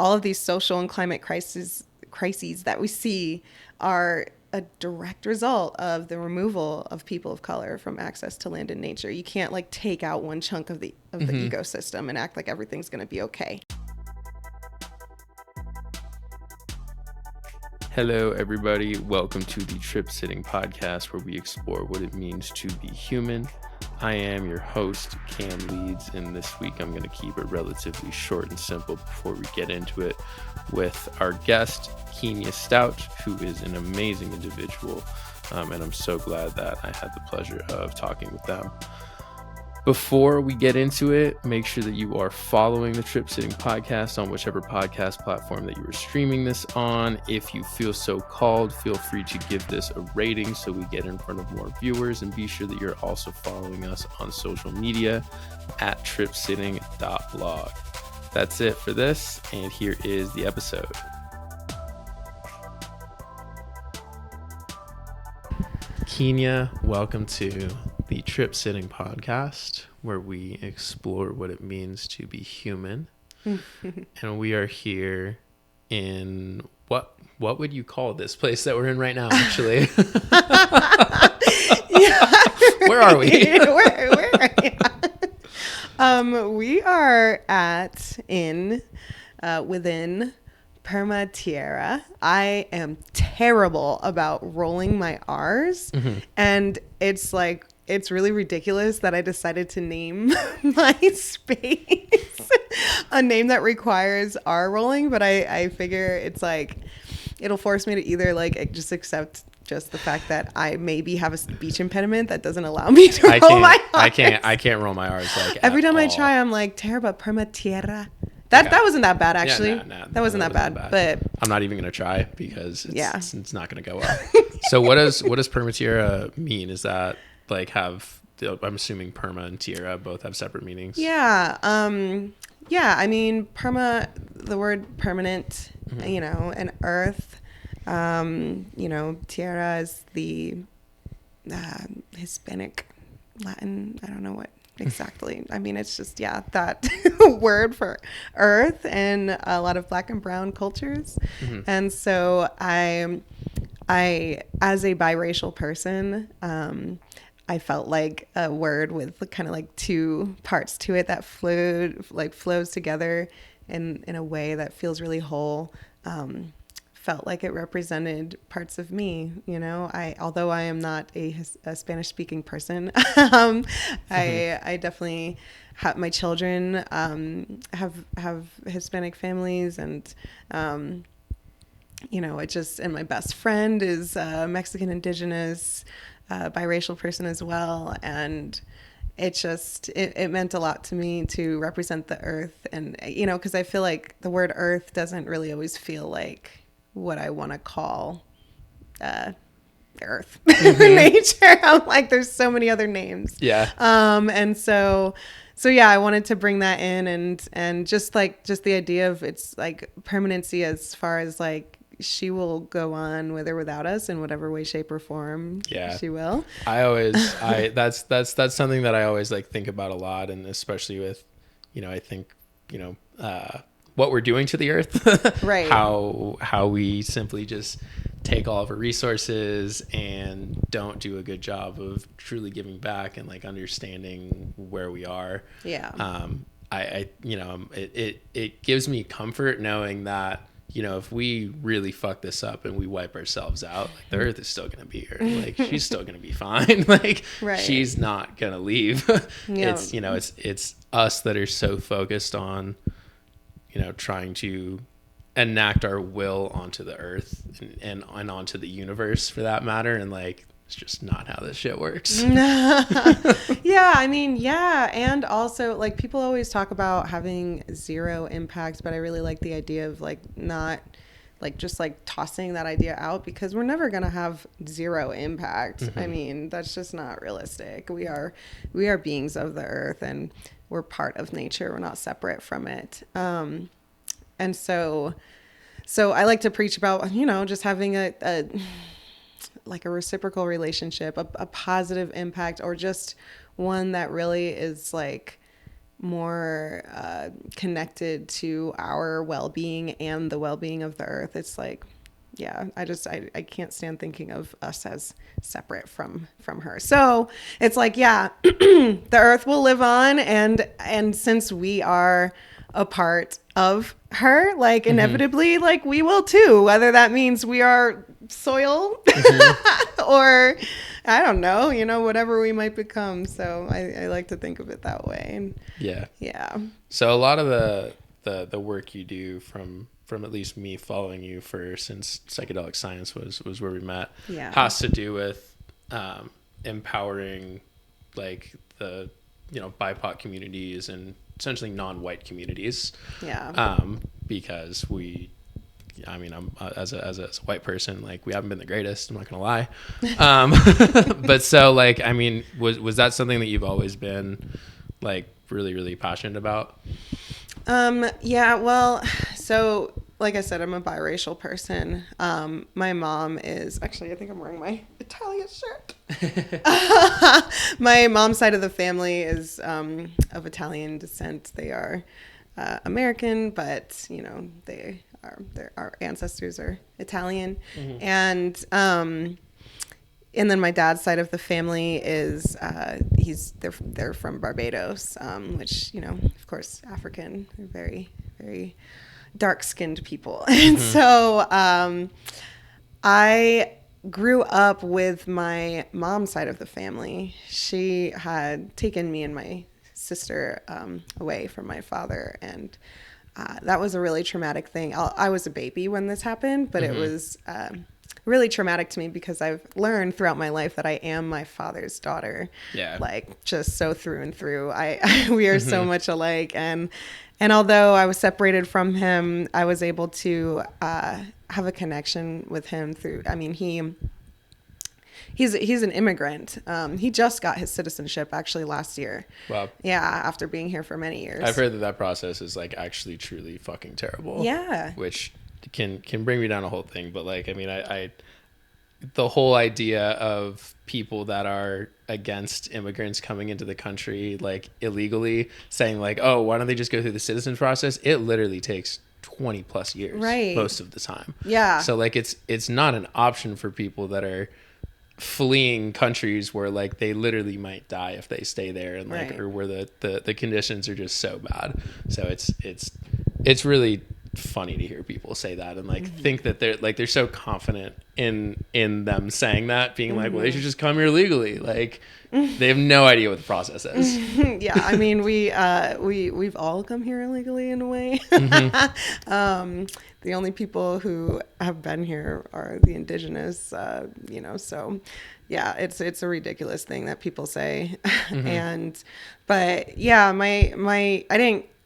all of these social and climate crises that we see are a direct result of the removal of people of color from access to land and nature. You can't like take out one chunk of the ecosystem and act like everything's going to be okay. Hello, everybody. Welcome to the Trip Sitting Podcast, where we explore what it means to be human. I am your host, Cam Leeds, and this week I'm going to keep it relatively short and simple before we get into it with our guest, Kēnya Stoute, who is an amazing individual, and I'm so glad that I had the pleasure of talking with them. Before we get into it, make sure that you are following the Trip Sitting Podcast on whichever podcast platform that you are streaming this on. If you feel so called, feel free to give this a rating so we get in front of more viewers, and be sure that you're also following us on social media at tripsitting.blog. That's it for this, and here is the episode. Kēnya, welcome to the Trip Sitting Podcast, where we explore what it means to be human. And we are here in what would you call this place that we're in right now, actually? Where are we? Where are you? We are within Perma Tierra. I am terrible about rolling my R's, and it's really ridiculous that I decided to name my space a name that requires R rolling, but I figure it's like it'll force me to either just accept just the fact that I maybe have a speech impediment that doesn't allow me to roll my R's. I can't roll my R's every time I try. I'm like terrible. Perma Tierra. That wasn't that bad, actually. That wasn't that bad. But I'm not even gonna try because it's not gonna go well. So what does Perma Tierra mean? Is that I'm assuming perma and tierra both have separate meanings? Yeah. I mean, perma, the word permanent, and earth. Tierra is the Hispanic Latin. I don't know what exactly. I mean, it's just that word for earth in a lot of Black and brown cultures. And so I as a biracial person, I felt like a word with kind of like two parts to it that flows together in a way that feels really whole. Felt like it represented parts of me, although I am not a Spanish speaking person. I definitely have my children have Hispanic families, and and my best friend is Mexican indigenous, biracial person as well. And it meant a lot to me to represent the earth, and because I feel like the word earth doesn't really always feel like what I want to call earth. Nature. I'm like, there's so many other names. And so I wanted to bring that in, and just the idea of it's like permanency, as far as like she will go on with or without us in whatever way, shape, or form. She will. That's something that I always think about a lot, and especially with I think what we're doing to the earth, right? How we simply just take all of our resources and don't do a good job of truly giving back and understanding where we are. It gives me comfort knowing that if we really fuck this up and we wipe ourselves out, the earth is still going to be here. She's still going to be fine. Right. She's not going to leave. It's us that are so focused on, trying to enact our will onto the earth and onto the universe, for that matter. And it's just not how this shit works. And also people always talk about having zero impact, but I really like the idea of not just tossing that idea out, because we're never going to have zero impact. I mean, that's just not realistic. We are beings of the earth, and we're part of nature. We're not separate from it. And so I like to preach about, just having a reciprocal relationship, a positive impact, or just one that really is more connected to our well-being and the well-being of the earth. It's like, yeah, I can't stand thinking of us as separate from her. So it's like, yeah, the earth will live on, and since we are a part of her, like inevitably, like we will too, whether that means we are soil or I don't know, whatever we might become. So I like to think of it that way. And yeah. So a lot of the work you do from at least me following you since psychedelic science was where we met, has to do with empowering like the BIPOC communities and essentially non-white communities. Because I'm as a white person, like we haven't been the greatest, I'm not gonna lie. But so like, I mean, was that something that you've always been like really, really passionate about? Yeah, well, so like I said, I'm a biracial person. My mom is actually, I think I'm wearing my Italian shirt. My mom's side of the family is of Italian descent. They are American, but our ancestors are Italian. And then my dad's side of the family is they're from Barbados, which of course African, they're very, very dark-skinned people. And so I grew up with my mom's side of the family. She had taken me and my sister away from my father, and that was a really traumatic thing. I was a baby when this happened, but it was really traumatic to me because I've learned throughout my life that I am my father's daughter. Like just so through and through. We are so much alike, and although I was separated from him, I was able to have a connection with him through. I mean, he's an immigrant. He just got his citizenship actually last year. Wow. Yeah, after being here for many years. I've heard that process is like actually truly fucking terrible. Yeah. Which can bring me down a whole thing, but like, I mean, I the whole idea of people that are against immigrants coming into the country like illegally saying like, oh, why don't they just go through the citizens process? It literally takes 20 plus years, right, most of the time. Yeah. So like it's not an option for people that are fleeing countries where like they literally might die if they stay there, and like right, or where the conditions are just so bad. So it's really funny to hear people say that and like think that they're so confident in them saying that, being like, well, they should just come here legally. Like they have no idea what the process is. Yeah, I mean, we've all come here illegally in a way. The only people who have been here are the indigenous, so yeah, it's a ridiculous thing that people say. But yeah,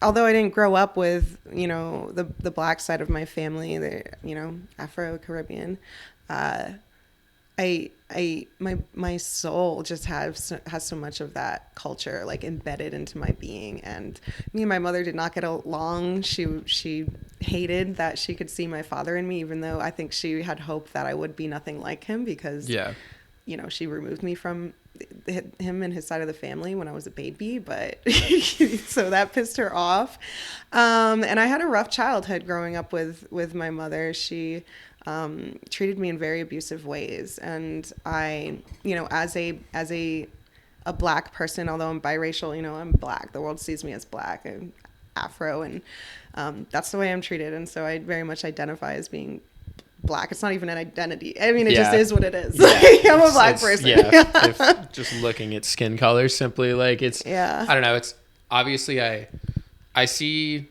although I didn't grow up with, the black side of my family, Afro-Caribbean, my soul just has so much of that culture like embedded into my being. And me and my mother did not get along. She hated that she could see my father in me, even though I think she had hoped that I would be nothing like him because, she removed me from him and his side of the family when I was a baby, but so that pissed her off. And I had a rough childhood growing up with my mother. She treated me in very abusive ways, and I, as a black person, although I'm biracial, I'm black. The world sees me as black and Afro, and that's the way I'm treated. And so I very much identify as being black. It's not even an identity. I mean, it just is what it is. Yeah. I'm a black person. If just looking at skin color simply, like it's, I don't know. It's obviously I see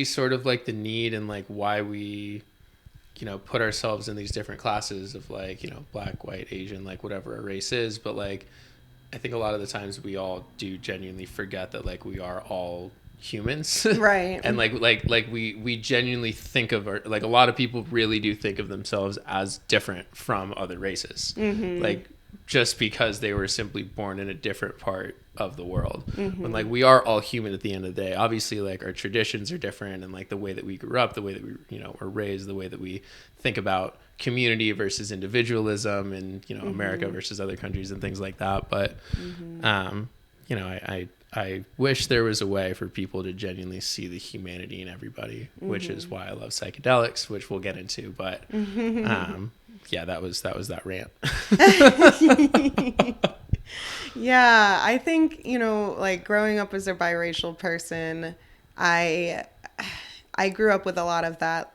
sort of like the need and like why we, put ourselves in these different classes of like, black, white, Asian, like whatever our race is. But like, I think a lot of the times we all do genuinely forget that like we are all humans, right? And like we genuinely think of like a lot of people really do think of themselves as different from other races, like just because they were simply born in a different part of the world. When like we are all human at the end of the day. Obviously like our traditions are different, and like the way that we grew up, the way that we were raised, the way that we think about community versus individualism, and America versus other countries and things like that. But I wish there was a way for people to genuinely see the humanity in everybody, which is why I love psychedelics, which we'll get into. But yeah, that was that rant. Yeah, I think, like growing up as a biracial person, I grew up with a lot of that,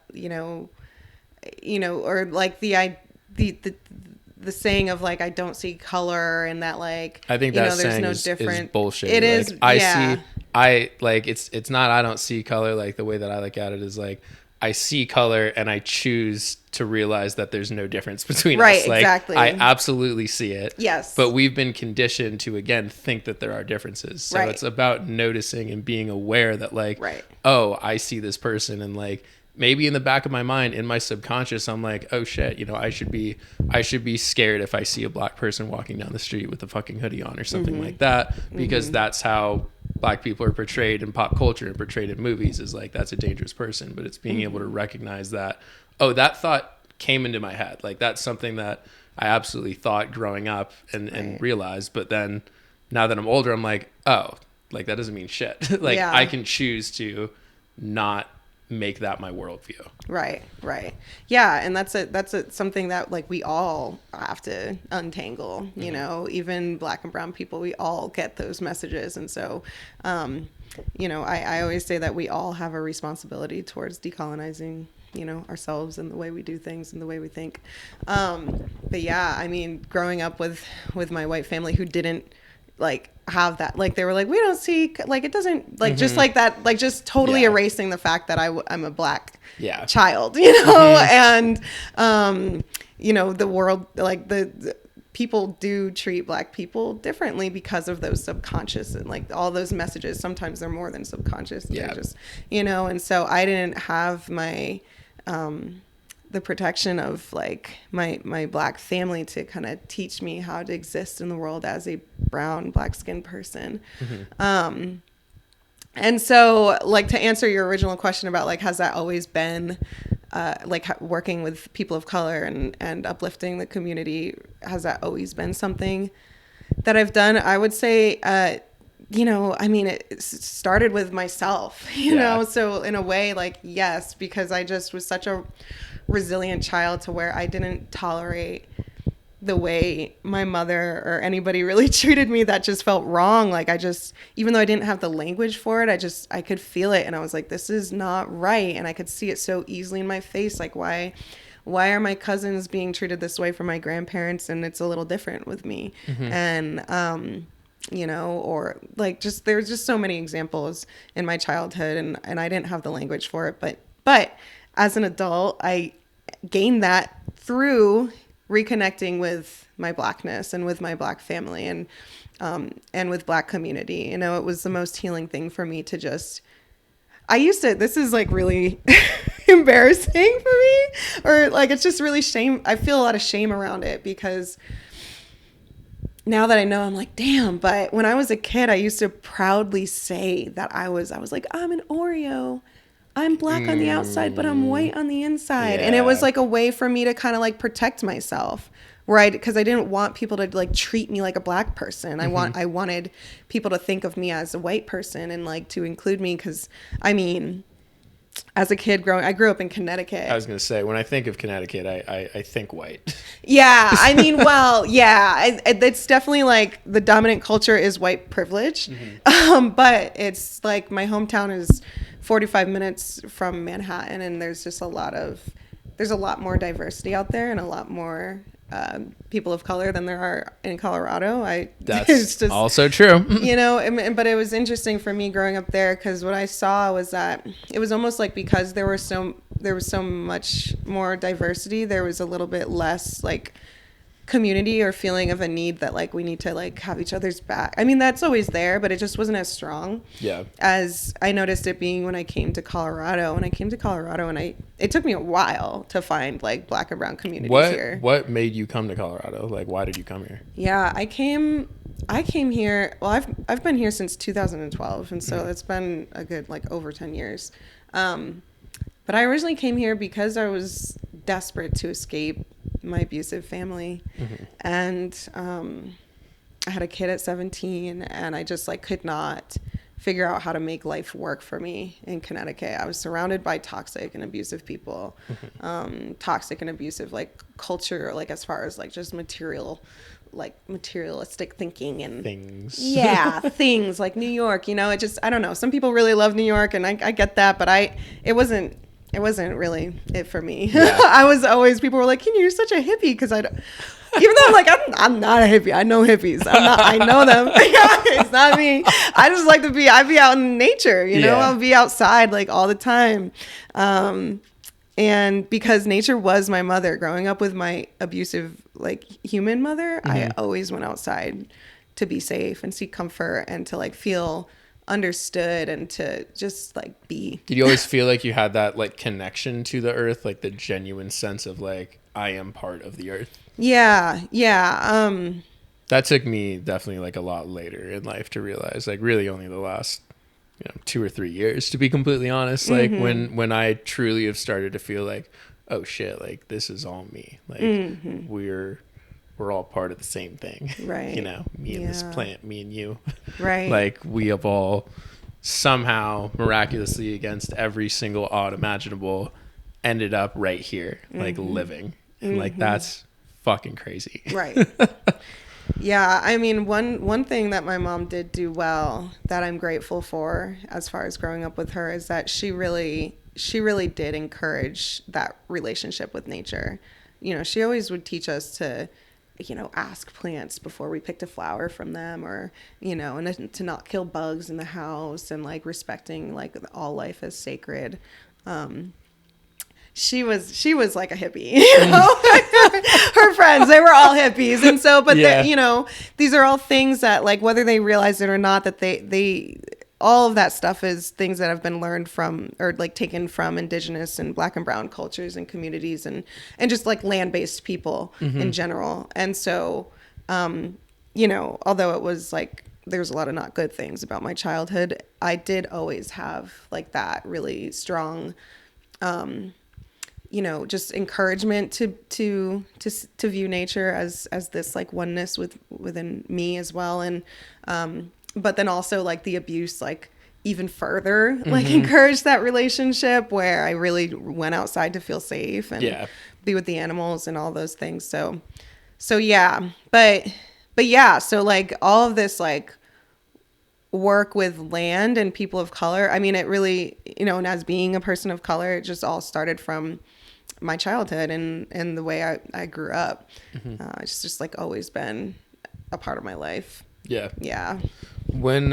or like the saying of like I don't see color, and that like I think that saying is bullshit. It like, is. I like it's not I don't see color. Like the way that I look at it is like I see color and I choose to realize that there's no difference between us. Like, exactly. I absolutely see it. Yes. But we've been conditioned to again think that there are differences. So it's about noticing and being aware that like, oh, I see this person, and like maybe in the back of my mind, in my subconscious, I'm like, oh shit, I should be scared if I see a black person walking down the street with a fucking hoodie on or something like that, because that's how black people are portrayed in pop culture and portrayed in movies, is like that's a dangerous person. But it's being able to recognize that, oh, that thought came into my head. Like that's something that I absolutely thought growing up and realized. But then now that I'm older, I'm like, oh, like that doesn't mean shit. Like I can choose to not make that my worldview. Right. Yeah, and that's something that like we all have to untangle. Even black and brown people, we all get those messages, and so I always say that we all have a responsibility towards decolonizing ourselves and the way we do things and the way we think. But yeah, I mean, growing up with my white family who didn't like have that, like they were like, we don't see, like it doesn't, like just like that, like just totally erasing the fact that I'm a black child, and the world, like the people do treat black people differently because of those subconscious and like all those messages. Sometimes they're more than subconscious. They're just, and so I didn't have my the protection of like my black family to kind of teach me how to exist in the world as a brown black skinned person. And so like to answer your original question about like has that always been like working with people of color and uplifting the community, has that always been something that I've done? I would say I mean, it started with myself, you know, so in a way, like, yes, because I just was such a resilient child to where I didn't tolerate the way my mother or anybody really treated me. That just felt wrong. Like even though I didn't have the language for it, I could feel it. And I was like, this is not right. And I could see it so easily in my face. Like, why are my cousins being treated this way from my grandparents? And it's a little different with me. And, or like there's just so many examples in my childhood and I didn't have the language for it. But as an adult, I gained that through reconnecting with my blackness and with my black family and with black community. It was the most healing thing for me to just, this is like really embarrassing for me, or like, it's just really shame. I feel a lot of shame around it because now that I know, I'm like, damn. But when I was a kid, I used to proudly say that I was like, I'm an Oreo. I'm black on the outside, but I'm white on the inside. And it was like a way for me to kind of like protect myself, right? Because I didn't want people to like treat me like a black person. I wanted people to think of me as a white person and like to include me. Because I mean, as a kid I grew up in Connecticut. I was going to say, when I think of Connecticut, I think white. Yeah. I mean, well, yeah, it's definitely like the dominant culture is white privilege. But it's like my hometown is 45 minutes from Manhattan, and there's just a lot more diversity out there and a lot more people of color than there are in Colorado. That's just, also true. But it was interesting for me growing up there because what I saw was that it was almost like because there was so much more diversity, there was a little bit less like community or feeling of a need that like we need to like have each other's back. I mean, that's always there, but it just wasn't as strong as I noticed it being when I came to Colorado. And it took me a while to find like black and brown communities here. What made you come to Colorado? Like, why did you come here? Yeah, I came here. Well, I've been here since 2012, and so it's been a good like over 10 years. But I originally came here because I was desperate to escape my abusive family. And I had a kid at 17, and I just like could not figure out how to make life work for me in Connecticut. I was surrounded by toxic and abusive people, toxic and abusive like culture, like as far as like just materialistic thinking and things. Yeah, things like New York, it just, I don't know. Some people really love New York, and I get that, but it wasn't really it for me. Yeah. I was always, people were like, Kēnya, you're such a hippie, because even though I'm like, I'm not a hippie. I know hippies. I know them. It's not me. I just like I'd be out in nature, I'll be outside like all the time. And because nature was my mother, growing up with my abusive, like human mother, I always went outside to be safe and seek comfort and to like feel understood and to just like be. Did you always feel like you had that like connection to the earth, like the genuine sense of like, I am part of the earth? Yeah. That took me definitely like a lot later in life to realize, like really only the last 2 or 3 years, to be completely honest. Like when I truly have started to feel like, oh shit, like this is all me. Like we're all part of the same thing. Right. Me and this plant, me and you. Right. Like we have all somehow miraculously, against every single odd imaginable, ended up right here, like living. And like that's fucking crazy. Right. Yeah, I mean, one thing that my mom did do well that I'm grateful for as far as growing up with her is that she really did encourage that relationship with nature. She always would teach us to, ask plants before we picked a flower from them, or, and to not kill bugs in the house, and like respecting like all life as sacred. She was like a hippie, her friends, they were all hippies. And so, but these are all things that like, whether they realize it or not, that they all of that stuff is things that have been learned from, or like taken from indigenous and black and brown cultures and communities and just like land-based people in general. And so, although it was like, there's a lot of not good things about my childhood, I did always have like that really strong, just encouragement to view nature as this like oneness within me as well. And, but then also like the abuse, like even further, like encouraged that relationship where I really went outside to feel safe and be with the animals and all those things. So yeah, but yeah, so like all of this like work with land and people of color, I mean, it really, and as being a person of color, it just all started from my childhood and the way I grew up. It's just like always been a part of my life. Yeah. When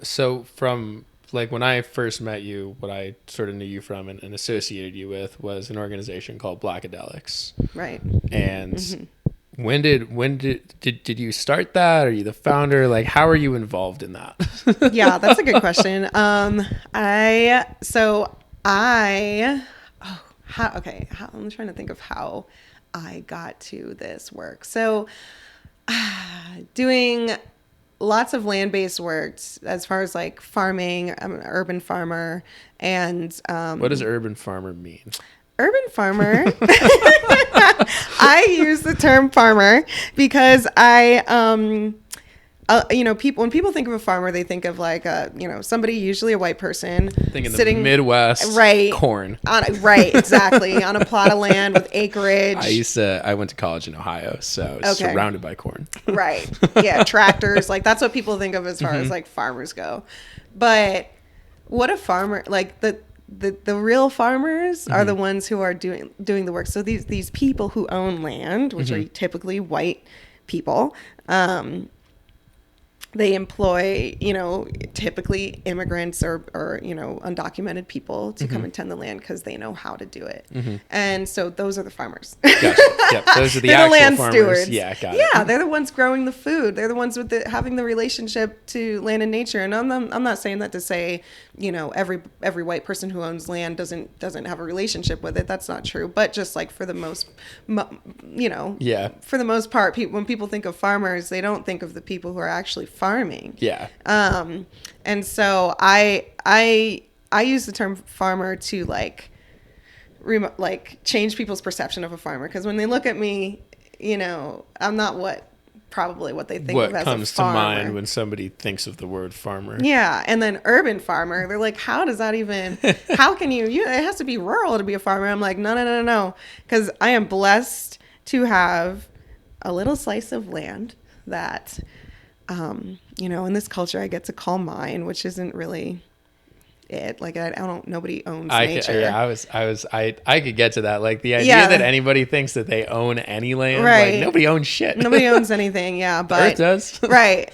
so from like when I first met you, what I sort of knew you from and associated you with was an organization called Blackadelics. Right. And when did you start that? Are you the founder? Like, how are you involved in that? Yeah, that's a good question. I'm trying to think of how I got to this work. So doing lots of land-based work as far as like farming. I'm an urban farmer. And what does urban farmer mean? Urban farmer. I use the term farmer because when people think of a farmer, they think of like somebody, usually a white person, sitting in the Midwest, right? Corn, exactly, on a plot of land with acreage. I went to college in Ohio, so it's surrounded by corn. Right. Yeah, tractors. Like that's what people think of as far as like farmers go. But what a farmer, like the real farmers are the ones who are doing the work. So these people who own land, which are typically white people, they employ, typically immigrants or undocumented people to come and tend the land because they know how to do it. And so those are the farmers. Gotcha. Yep. Those are the actual land farmers. Stewards. Yeah, got it. Yeah, they're the ones growing the food. They're the ones with having the relationship to land and nature. And I'm not saying that to say, every white person who owns land doesn't have a relationship with it. That's not true. But just like for the most, for the most part, when people think of farmers, they don't think of the people who are actually farming. Yeah. And so I use the term farmer to like change people's perception of a farmer, because when they look at me, I'm not what probably what they think what of as comes a to farmer. mind when somebody thinks of the word farmer. Yeah, and then urban farmer, they're like, how does that even, how can you, it has to be rural to be a farmer. I'm like, no, because I am blessed to have a little slice of land that, in this culture I get to call mine, which isn't really it. Like, I don't, nobody owns nature. I could get to that. Like the idea that anybody thinks that they own any land, like nobody owns shit. Nobody owns anything. Yeah. But Earth does. Right.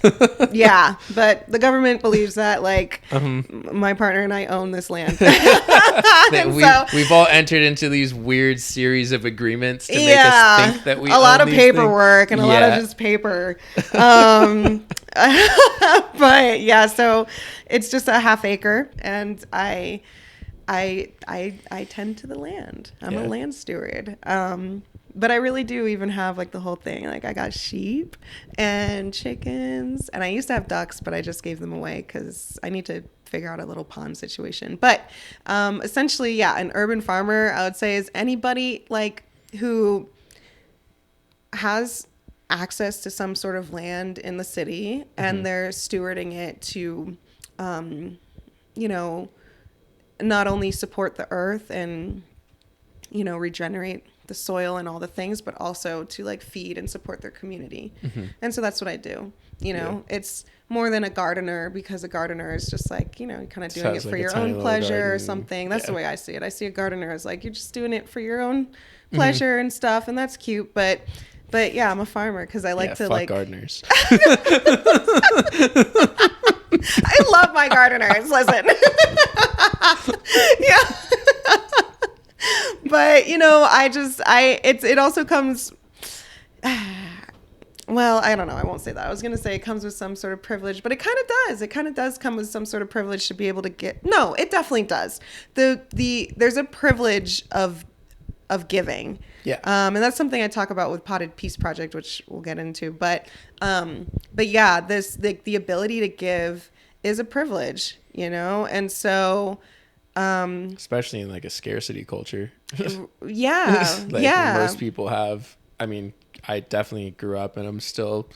Yeah. But the government believes that, like, my partner and I own this land. We've all entered into these weird series of agreements to make us think that we own a lot of these paperwork things. And a lot of just paper. But yeah, so it's just a half acre, and I tend to the land. I'm a land steward. But I really do even have like the whole thing. Like I got sheep and chickens, and I used to have ducks, but I just gave them away because I need to figure out a little pond situation. But essentially, yeah, an urban farmer, I would say, is anybody like who has access to some sort of land in the city, and they're stewarding it to, not only support the earth and, regenerate the soil and all the things, but also to like feed and support their community. And so that's what I do. It's more than a gardener, because a gardener is just like, kind of doing it for your own pleasure or something. That's the way I see it. I see a gardener as like, you're just doing it for your own pleasure and stuff. And that's cute. But yeah, I'm a farmer because I like to fuck gardeners. I love my gardeners. Listen. Yeah. But, it also comes, well, I don't know. I won't say that. I was going to say it comes with some sort of privilege, but it kind of does. It kind of does come with some sort of privilege to be able to get, no, it definitely does. There's a privilege of giving. Yeah. And that's something I talk about with Potted Peace Project, which we'll get into. But yeah, the ability to give is a privilege, and so, especially in like a scarcity culture. Yeah. Like most people have. I mean, I definitely grew up, and I'm still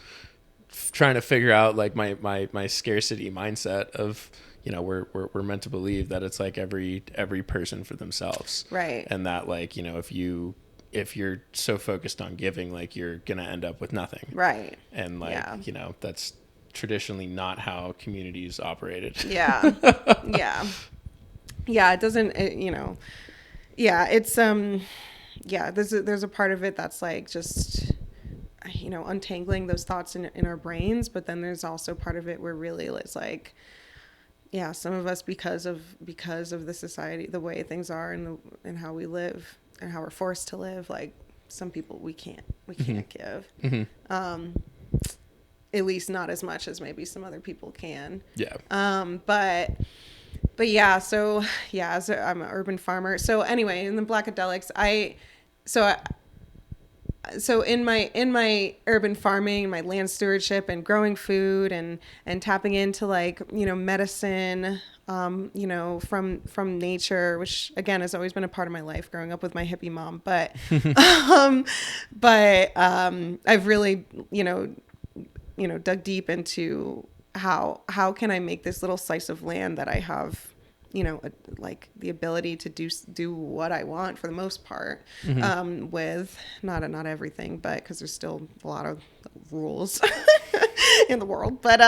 trying to figure out like my scarcity mindset of, we're meant to believe that it's like every person for themselves. Right. And that like, if you're so focused on giving, like you're going to end up with nothing. Right. And like, that's traditionally not how communities operated. Yeah. Yeah. Yeah. It doesn't, yeah, it's, there's a part of it that's like just, untangling those thoughts in our brains. But then there's also part of it where really it's like, yeah, some of us, because of the society, the way things are and how we live and how we're forced to live, like some people we can't give. At least not as much as maybe some other people can. Yeah. But yeah, so yeah, I'm an urban farmer. So anyway, in the Blackadelics, so in my urban farming, my land stewardship and growing food and tapping into like, medicine, from nature, which again has always been a part of my life growing up with my hippie mom. But, I've really, dug deep into how can I make this little slice of land that I have, like the ability to do what I want for the most part, with not everything, but because there's still a lot of rules in the world, but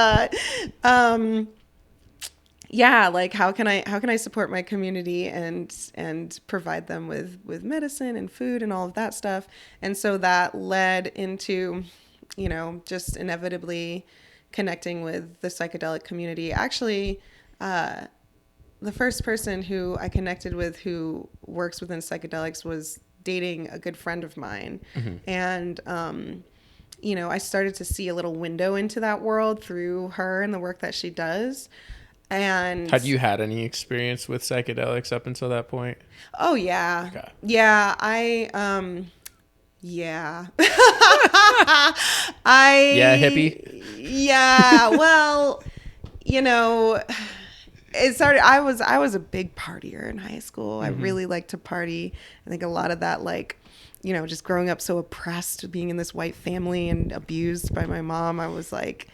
yeah, like how can I support my community and provide them with medicine and food and all of that stuff. And so that led into, just inevitably connecting with the psychedelic community. Actually, the first person who I connected with who works within psychedelics was dating a good friend of mine. And, I started to see a little window into that world through her and the work that she does. And had you had any experience with psychedelics up until that point? Oh yeah. Okay. Yeah. Yeah. Yeah, hippie. Yeah. Well, it started, I was a big partier in high school. I Mm-hmm. really liked to party. I think a lot of that, like, you know, just growing up so oppressed, being in this white family and abused by my mom, I was like,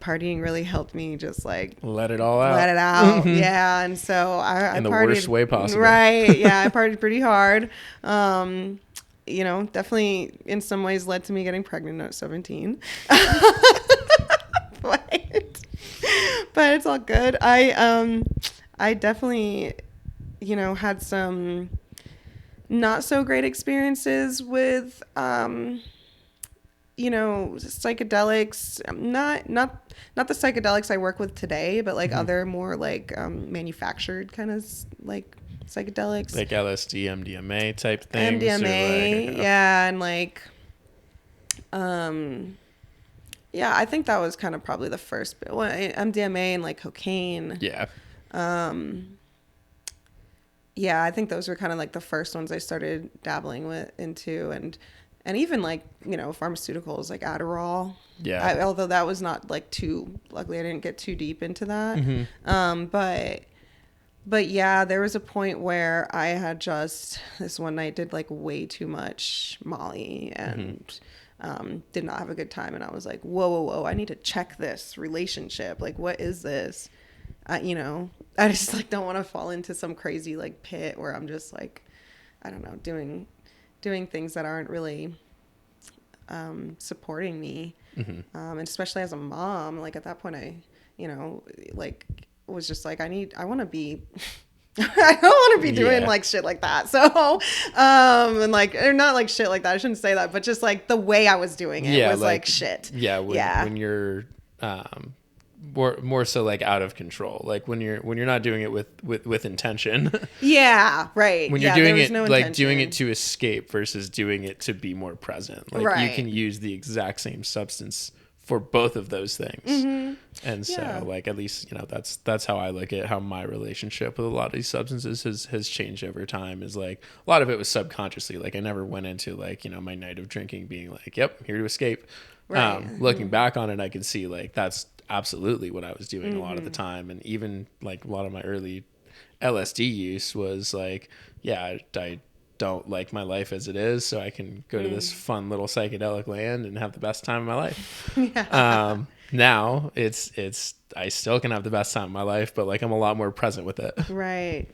partying really helped me just like let it all out. Let it out. Mhm. Yeah. And so I In the partied, worst way possible. Right. Yeah. I partied pretty hard. You know, definitely in some ways led to me getting pregnant at 17. But it's all good. I definitely, you know, had some not so great experiences with, you know, psychedelics. Not the psychedelics I work with today, but like other more like manufactured kind of like psychedelics, like LSD, MDMA type things. MDMA, like, yeah, and like, yeah, I think that was kind of probably the first bit. Well, MDMA and like cocaine. Yeah. Yeah, I think those were kind of like the first ones I started dabbling into, and even like, you know, pharmaceuticals like Adderall. Yeah. Although that was not like too, luckily I didn't get too deep into that. But yeah, there was a point where I had just this one night did like way too much Molly and did not have a good time, and I was like, whoa, I need to check this relationship. Like, what is this? You know, I just like don't want to fall into some crazy like pit where I'm just like, I don't know, doing things that aren't really supporting me. And especially as a mom, like at that point I, you know, like was just like, I want to be I don't want to be doing like shit like that. So, and like, or not like shit like that. I shouldn't say that, but just like the way I was doing it was like shit. Yeah. When you're, more so like out of control, like when you're not doing it with intention. Yeah, right. When you're doing it like doing it to escape versus doing it to be more present. Like you can use the exact same substance for both of those things. And so like, at least, you know, that's how I look at how my relationship with a lot of these substances has changed over time. Is like a lot of it was subconsciously. Like I never went into like, you know, my night of drinking being like, yep, here to escape. Looking back on it, I can see like that's absolutely what I was doing a lot of the time. And even like a lot of my early LSD use was like, yeah, I don't like my life as it is, so I can go to this fun little psychedelic land and have the best time of my life. Now it's I still can have the best time of my life, but like I'm a lot more present with it. Right.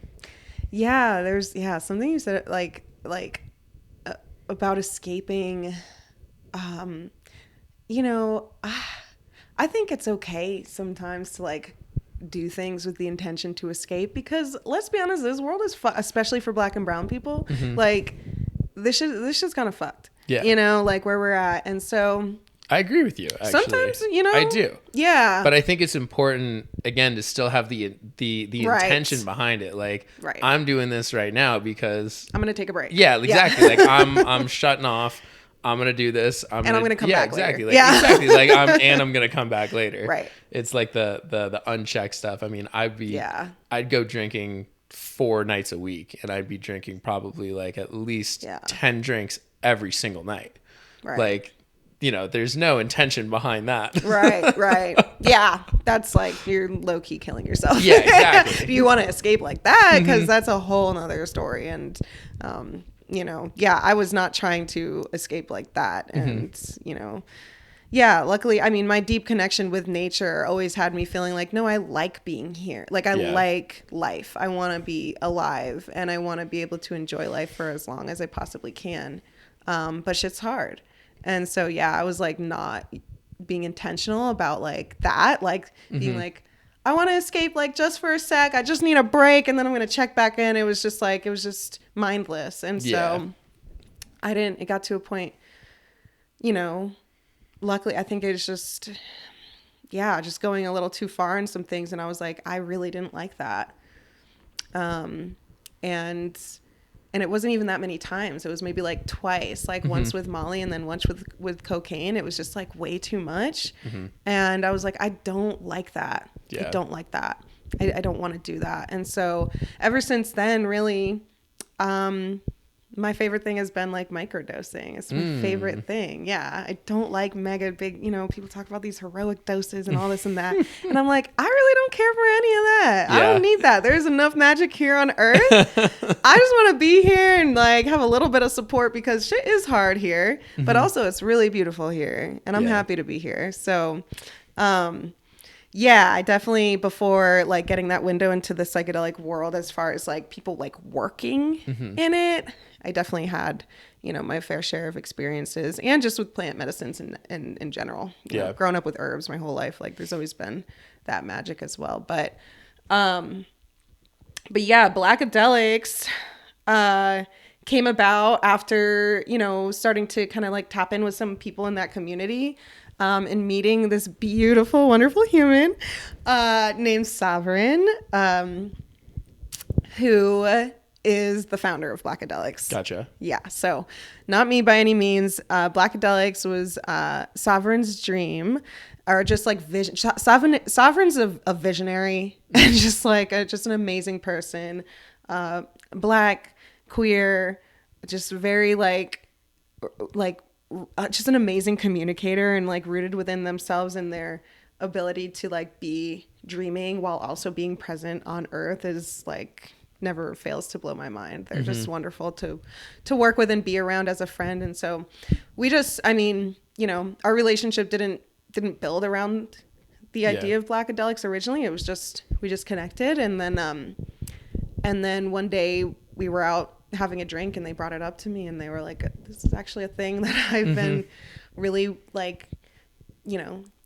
Yeah, there's something you said like about escaping. You know, I think it's okay sometimes to like do things with the intention to escape, because let's be honest, this world is especially for Black and brown people. Like this shit's kind of fucked. Yeah. You know, like where we're at. And so I agree with you. Actually. Sometimes, you know, I do. Yeah. But I think it's important again to still have the intention behind it. Like I'm doing this right now because I'm gonna take a break. Yeah, exactly. Like I'm shutting off. I'm gonna do this. I'm gonna come back. Exactly. Later. Like, exactly. Like I'm gonna come back later. Right. It's like the unchecked stuff. I mean, I'd go drinking 4 nights a week, and I'd be drinking probably like at least 10 drinks every single night. Right. Like, you know, there's no intention behind that. Right. Yeah. That's like you're low key killing yourself. Yeah, exactly. Do you want to escape like that? Because that's a whole nother story. And, you know, I was not trying to escape like that. And, you know, luckily, I mean, my deep connection with nature always had me feeling like, no, I like being here. Like, I like life. I want to be alive, and I want to be able to enjoy life for as long as I possibly can. But shit's hard. And so, I was like not being intentional about like that, like being like, I want to escape like just for a sec. I just need a break, and then I'm going to check back in. It was just mindless. And so it got to a point, you know, luckily I think it was just going a little too far in some things. And I was like, I really didn't like that. And it wasn't even that many times. It was maybe like twice, like once with Molly and then once with cocaine. It was just like way too much. And I was like, I don't like that. I don't like that. I don't want to do that. And so ever since then, really, My favorite thing has been like microdosing. It's my favorite thing. Yeah. I don't like mega big, people talk about these heroic doses and all this and that. And I'm like, I really don't care for any of that. I don't need that. There's enough magic here on earth. I just want to be here and like have a little bit of support because shit is hard here, but also it's really beautiful here and I'm happy to be here. So, yeah, I definitely, before like getting that window into the psychedelic world, as far as like people like working in it, I definitely had, my fair share of experiences, and just with plant medicines in general. You know, growing up with herbs my whole life, like there's always been that magic as well. But yeah, Blackadelics came about after, starting to kind of like tap in with some people in that community. And meeting this beautiful, wonderful human named Sovereign, who is the founder of Blackadelics. Gotcha. Yeah, so not me by any means. Blackadelics was Sovereign's dream, or just like vision. Sovereign's a visionary and just like just an amazing person. Black, queer, just very like just an amazing communicator and like rooted within themselves and their ability to like be dreaming while also being present on earth is like never fails to blow my mind. They're just wonderful to work with and be around as a friend. And so we just, our relationship didn't build around the idea of Blackadelics originally. It was just, we just connected. And then one day we were out having a drink and they brought it up to me and they were like, this is actually a thing that I've been really like,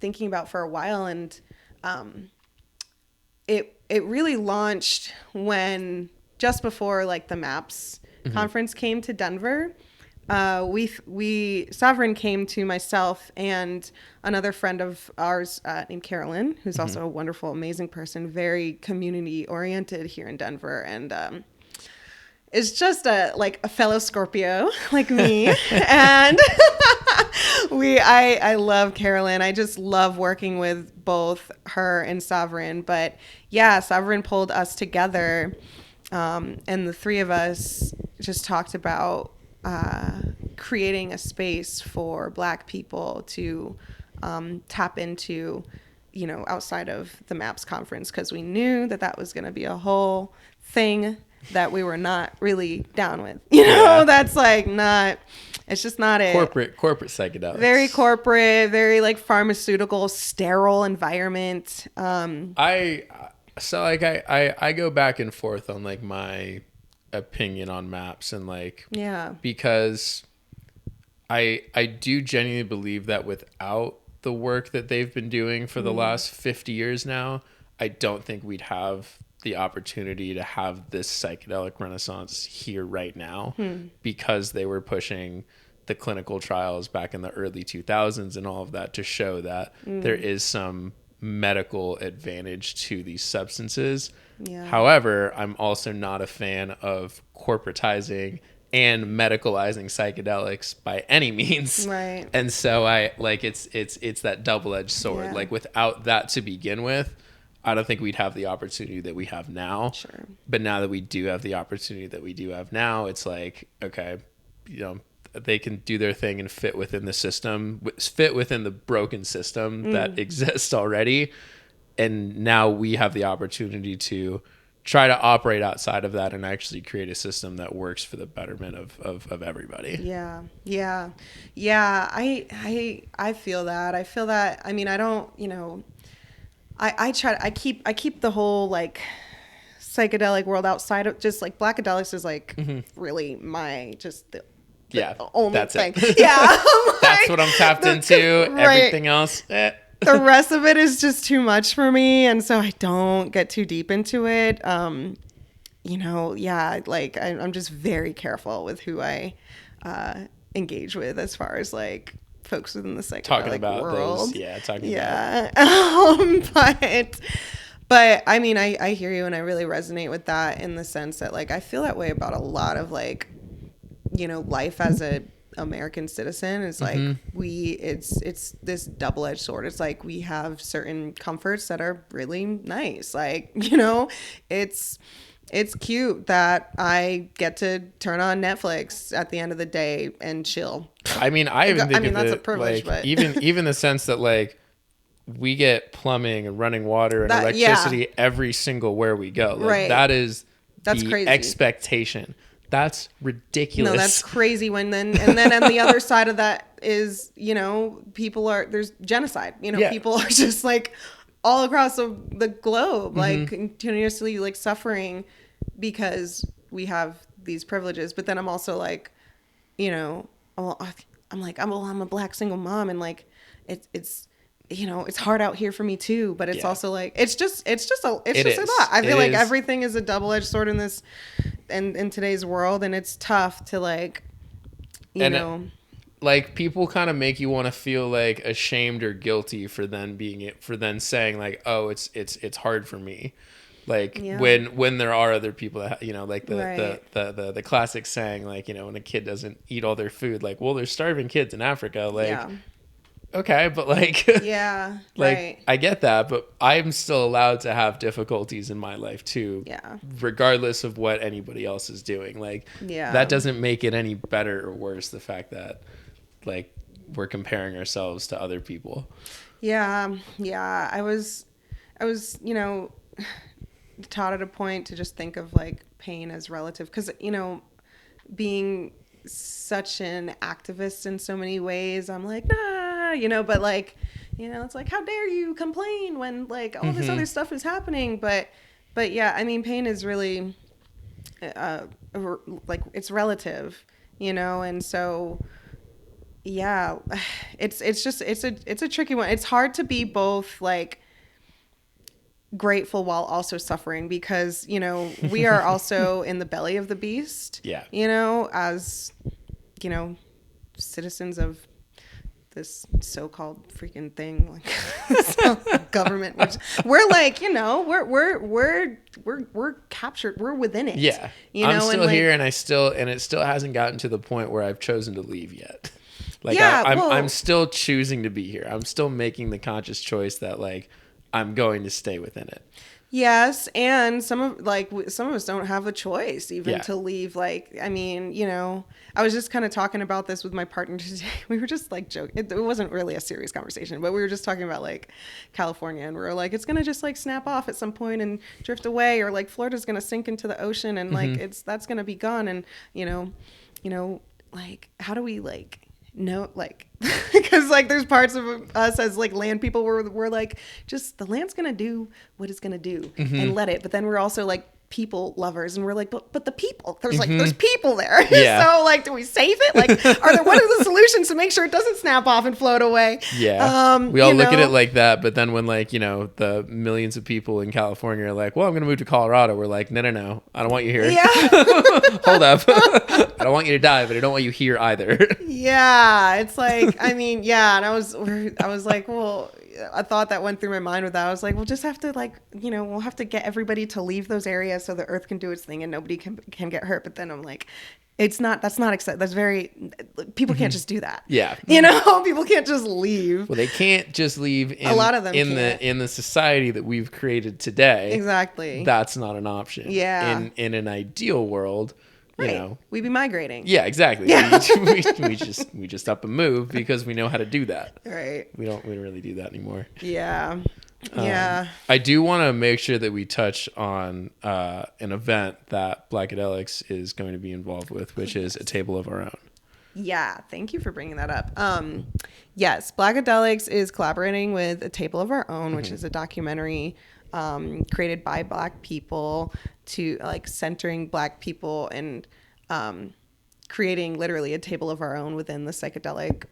thinking about for a while. And it really launched when just before like the MAPS conference came to Denver. Sovereign came to myself and another friend of ours named Carolyn, who's also a wonderful, amazing person, very community oriented here in Denver. And is just a fellow Scorpio like me. And I love Carolyn. I just love working with both her and Sovereign. But yeah, Sovereign pulled us together. And the three of us just talked about creating a space for Black people to tap into, outside of the MAPS conference, because we knew that was going to be a whole thing that we were not really down with. That's like not, it's just not it. Corporate psychedelics. Very corporate, very like pharmaceutical, sterile environment. I go back and forth on like my opinion on MAPS and like, because I do genuinely believe that without the work that they've been doing for the last 50 years now, I don't think we'd have the opportunity to have this psychedelic renaissance here right now, because they were pushing the clinical trials back in the early 2000s and all of that to show that there is some medical advantage to these substances. However, I'm also not a fan of corporatizing and medicalizing psychedelics by any means. Right. And so I like it's that double-edged sword. Like without that to begin with, I don't think we'd have the opportunity that we have now. Sure. But now that we do have the opportunity that we do have now, it's like, okay, they can do their thing and fit within the system, fit within the broken system that exists already. And now we have the opportunity to try to operate outside of that and actually create a system that works for the betterment of everybody. Yeah. I feel that. I mean, I don't, I keep the whole like psychedelic world outside of just like Blackadelics is like really my the only thing. Yeah. That's what I'm tapped into. Right. Everything else. The rest of it is just too much for me. And so I don't get too deep into it. I'm just very careful with who I engage with as far as like folks within the psychedelic world. But I mean, I hear you and I really resonate with that in the sense that like I feel that way about a lot of like, life as a American citizen. Is like it's this double-edged sword. It's like we have certain comforts that are really nice, like it's It's cute that I get to turn on Netflix at the end of the day and chill. I mean, I even think of that's a it privilege, like but even the sense that like we get plumbing and running water and electricity every single where we go. Like right. That's the crazy. expectation. That's ridiculous. No, that's crazy. And then on the other side of that is, you know, there's genocide. You know, people are just like all across the globe, like continuously like suffering because we have these privileges. But then I'm also like, you know, I'm a Black single mom, and like it's you know, it's hard out here for me too, but it's also like it's just a lot. I feel like everything is a double-edged sword in today's world, and it's tough to like, you know, like people kind of make you want to feel like ashamed or guilty for then saying like, oh, it's hard for me. Like when there are other people that, you know, like the classic saying, like, you know, when a kid doesn't eat all their food, like, well, there's starving kids in Africa. Like, okay, but like, like I get that, but I'm still allowed to have difficulties in my life too, regardless of what anybody else is doing. Like, that doesn't make it any better or worse, the fact that like we're comparing ourselves to other people. I was, you know, taught at a point to just think of like pain as relative, because, you know, being such an activist in so many ways, I'm like, nah, you know, but like, you know, it's like, how dare you complain when like all this other stuff is happening. But yeah, I mean, pain is really like it's relative, you know, and so yeah, it's a tricky one. It's hard to be both like grateful while also suffering, because, you know, we are also in the belly of the beast, you know, as, you know, citizens of this so-called freaking thing, like government, which we're like, you know, we're captured, we're within it, you know. I'm still and here, and it still hasn't gotten to the point where I've chosen to leave yet. Like, I'm still choosing to be here. I'm still making the conscious choice that like I'm going to stay within it. Yes, and some of us don't have a choice even to leave. Like, I mean, you know, I was just kind of talking about this with my partner today. We were just like joking. It wasn't really a serious conversation, but we were just talking about like California, and we were like, it's gonna just like snap off at some point and drift away, or like Florida's gonna sink into the ocean, and like that's gonna be gone. And you know, like, how do we like know, like, because like there's parts of us as like land people where we're like, just the land's gonna do what it's gonna do and let it. But then we're also like people lovers, and we're like, but the people, there's like there's people there. So like, do we save it? Like, what are the solutions to make sure it doesn't snap off and float away? We all look at it like that, but then when like, you know, the millions of people in California are like, well, I'm gonna move to Colorado, we're like, no, I don't want you here. Hold up. I don't want you to die, but I don't want you here either. It's like, I mean, and I was like, well, a thought that went through my mind with that, I was like, we'll just have to like, you know, we'll have to get everybody to leave those areas so the earth can do its thing and nobody can get hurt. But then I'm like, that's not accept. That's very, people can't just do that. You know, people can't just leave. Well, they can't just leave. A lot of them in the society that we've created today. Exactly. That's not an option. In an ideal world, you know, we'd be migrating. Exactly. We just up and move because we know how to do that. Right. We don't really do that anymore. I do want to make sure that we touch on an event that Blackadelics is going to be involved with, which is a table of our own. Thank you for bringing that up. Yes, Blackadelics is collaborating with A Table of Our Own, which is a documentary created by Black people to like centering Black people and creating literally a table of our own within the psychedelic,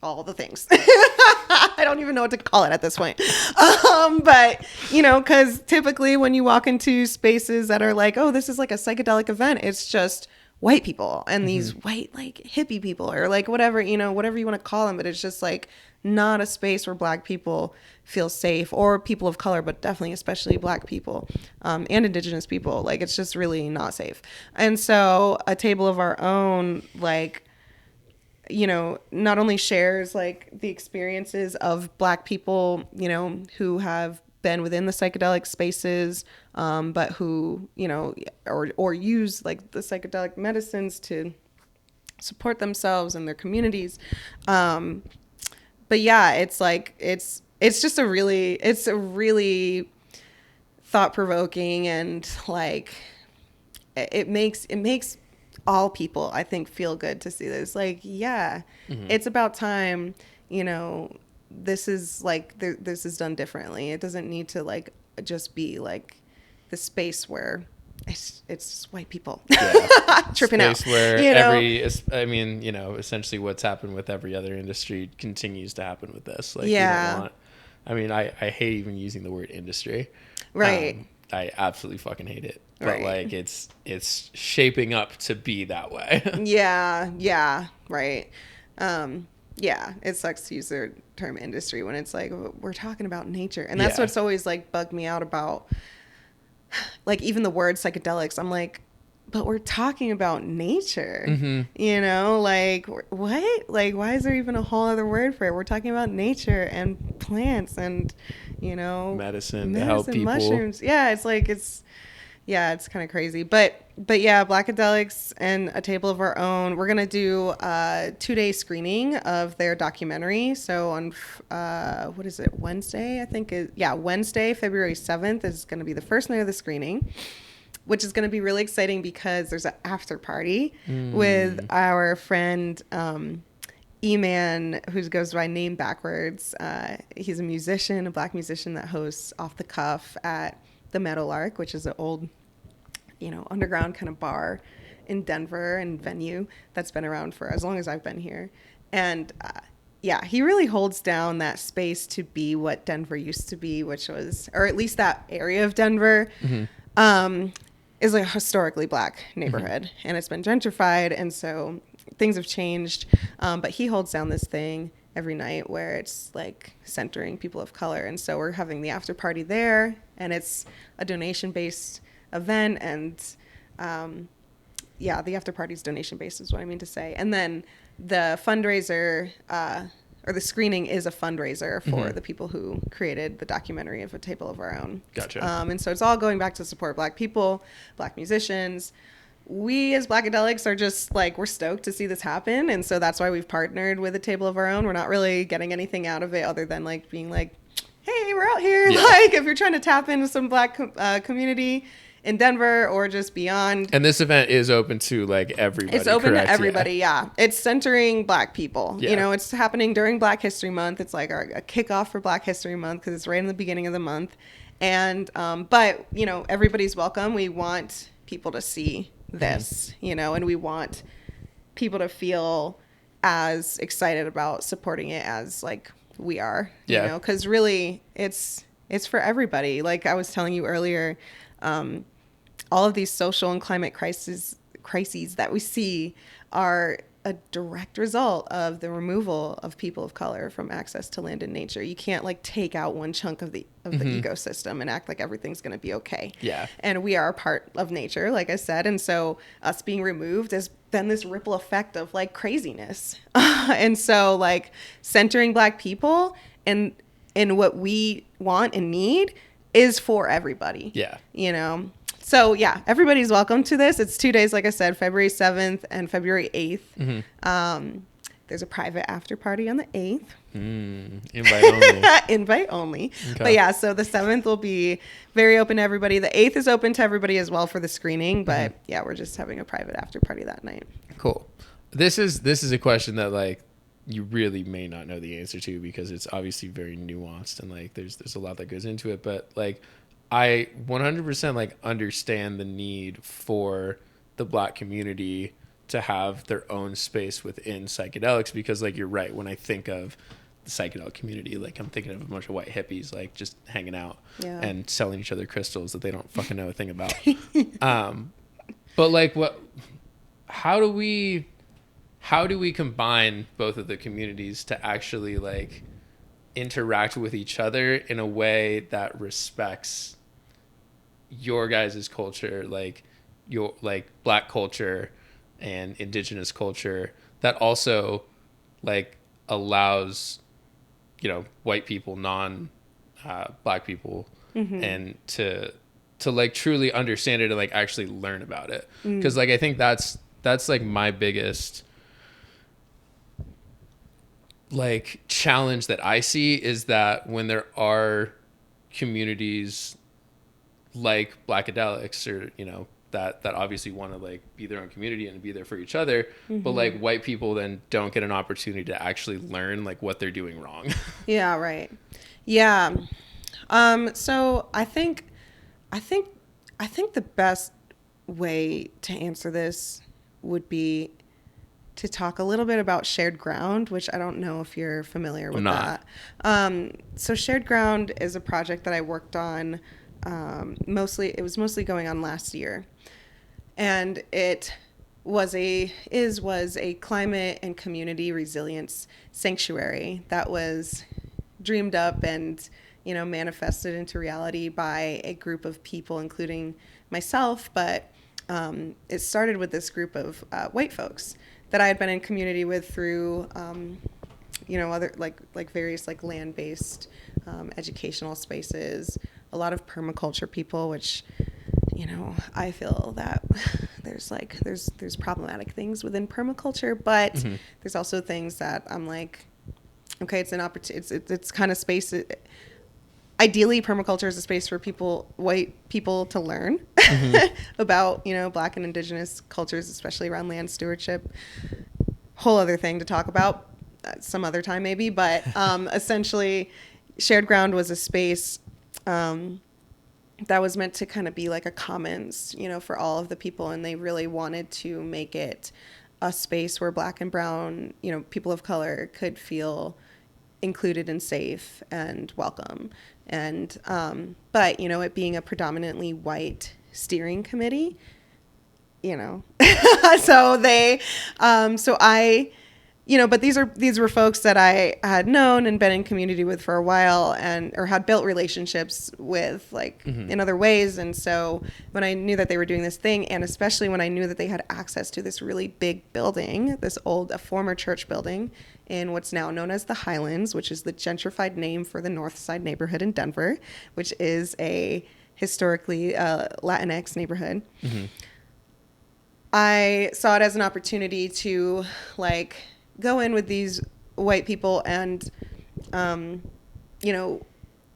all the things. I don't even know what to call it at this point. But, you know, because typically when you walk into spaces that are like, oh, this is like a psychedelic event, it's just white people and these white like hippie people or like whatever, you know, whatever you want to call them. But it's just like not a space where Black people feel safe, or people of color, but definitely especially Black people and Indigenous people. Like, it's just really not safe. And so A Table of Our Own, like, you know, not only shares like the experiences of Black people, you know, who have been within the psychedelic spaces, but who, you know, or use like the psychedelic medicines to support themselves and their communities. But yeah, it's like, it's just it's a really thought provoking, and like, it makes all people, I think, feel good to see this. Like, yeah, it's about time, you know, this is like, this is done differently. It doesn't need to like just be like the space where it's just white people tripping space out. Where you know? I mean, you know, essentially what's happened with every other industry continues to happen with this. Like, Yeah. you don't want, I mean, I hate even using the word industry. Right. I absolutely fucking hate it. But Right. like, it's shaping up to be that way. Yeah, right. Yeah, it sucks to use the term industry when it's like, we're talking about nature. And that's what's always like bugged me out about, like, even the word psychedelics. I'm like, but we're talking about nature, you know, like, what? Like, why is there even a whole other word for it? We're talking about nature and plants and, you know, medicine to help people. Mushrooms. Yeah, it's like, it's kind of crazy. But yeah, Blackadelics and A Table of Our Own, we're going to do a 2-day screening of their documentary. So on, what is it, Wednesday, I think? Wednesday, February 7th is going to be the first night of the screening, which is going to be really exciting because there's an after party with our friend E-Man, who goes by Name Backwards. He's a musician, a Black musician that hosts Off the Cuff at the Meadowlark, which is an old, you know, underground kind of bar in Denver and venue that's been around for as long as I've been here. And yeah, he really holds down that space to be what Denver used to be, which was, or at least that area of Denver, is a historically Black neighborhood. And it's been gentrified, and so things have changed. But he holds down this thing every night where it's like centering people of color. And so we're having the after party there, and it's a donation-based event. And the after party is donation-based is what I mean to say. And then the fundraiser, or the screening, is a fundraiser for the people who created the documentary of A Table of Our Own. Gotcha. And so it's all going back to support Black people, Black musicians. We as Blackadelics are just like, we're stoked to see this happen. And so that's why we've partnered with A Table of Our Own. We're not really getting anything out of it other than like being like, hey, we're out here. Yeah. Like, if you're trying to tap into some Black community in Denver or just beyond. And this event is open to like everybody. It's open to everybody. Yeah. It's centering Black people. Yeah. You know, it's happening during Black History Month. It's like a kickoff for Black History Month because it's right in the beginning of the month. And, but, you know, everybody's welcome. We want people to see this, you know, and we want people to feel as excited about supporting it as like we are, you know, because really it's for everybody. Like I was telling you earlier, all of these social and climate crises that we see are a direct result of the removal of people of color from access to land and nature. You can't like take out one chunk of the ecosystem and act like everything's going to be okay. Yeah. And we are a part of nature, like I said. And so us being removed has been this ripple effect of like craziness. And so like centering Black people and what we want and need is for everybody. Yeah. You know? So yeah, everybody's welcome to this. It's 2 days, like I said, February 7th and February 8th. There's a private after party on the 8th. Invite only. Invite only. Okay. But yeah, so the 7th will be very open to everybody. The 8th is open to everybody as well for the screening. But yeah, we're just having a private after party that night. Cool. This is a question that like you really may not know the answer to because it's obviously very nuanced and like there's a lot that goes into it. But like I 100% like understand the need for the Black community to have their own space within psychedelics because like you're right, when I think of the psychedelic community, like I'm thinking of a bunch of white hippies like just hanging out and selling each other crystals that they don't fucking know a thing about. But like how do we combine both of the communities to actually like interact with each other in a way that respects your guys' culture, like your like Black culture and indigenous culture, that also like allows, you know, white people, non Black people and to like truly understand it and like actually learn about it. Because like I think that's like my biggest like challenge that I see is that when there are communities like Blackadelics or, you know, that obviously want to like be their own community and be there for each other, but like white people then don't get an opportunity to actually learn like what they're doing wrong. Yeah, right. Yeah. So I think the best way to answer this would be to talk a little bit about shared ground, which I don't know if you're familiar with that. So shared ground is a project that I worked on. It was mostly going on last year, and it was a climate and community resilience sanctuary that was dreamed up and, you know, manifested into reality by a group of people, including myself. But it started with this group of white folks that I had been in community with through, you know, other like various like land-based educational spaces, a lot of permaculture people, which, you know, I feel that there's problematic things within permaculture, but there's also things that I'm like, okay, it's an opportunity. It's kind of space. Ideally, permaculture is a space for white people to learn about, you know, Black and Indigenous cultures, especially around land stewardship. Whole other thing to talk about some other time maybe, but essentially, Shared Ground was a space that was meant to kind of be like a commons, you know, for all of the people, and they really wanted to make it a space where Black and brown, you know, people of color could feel included and safe and welcome. And but, you know, it being a predominantly white steering committee, you know, so I, you know, but these were folks that I had known and been in community with for a while, or had built relationships with, like, in other ways. And so when I knew that they were doing this thing, and especially when I knew that they had access to this really big building, a former church building in what's now known as the Highlands, which is the gentrified name for the North Side neighborhood in Denver, which is a historically Latinx neighborhood. I saw it as an opportunity to, like, go in with these white people and, you know,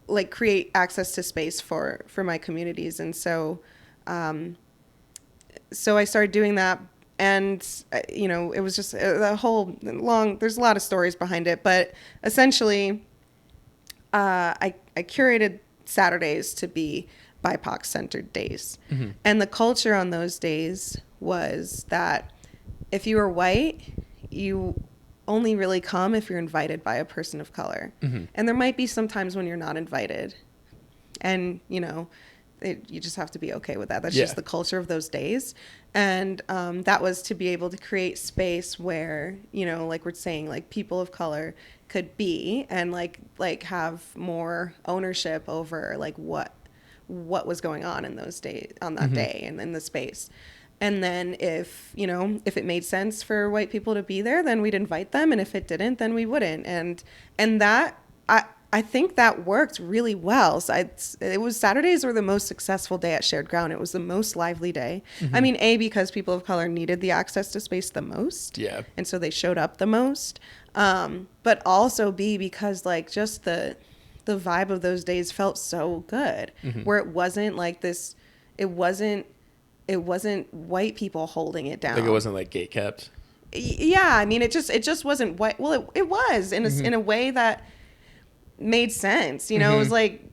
like, create access to space for my communities. And so I started doing that. And, you know, it was just a whole there's a lot of stories behind it. But essentially, I curated Saturdays to be BIPOC-centered days. And the culture on those days was that if you were white, you only really come if you're invited by a person of color. And there might be some times when you're not invited. And, you know, you just have to be okay with that. That's just the culture of those days. And that was to be able to create space where, you know, like we're saying, like, people of color could be and like have more ownership over, like, what was going on in those days, on that day, and in the space. And then if it made sense for white people to be there, then we'd invite them. And if it didn't, then we wouldn't. And that, I think that worked really well. So Saturdays were the most successful day at Shared Ground. It was the most lively day. I mean, because people of color needed the access to space the most. Yeah. And so they showed up the most. But also because, like, just the vibe of those days felt so good, where it wasn't like this, it wasn't white people holding it down. Like, it wasn't like gate kept. Yeah. I mean, it just wasn't white. Well, it was in a way that made sense. You know, it was like,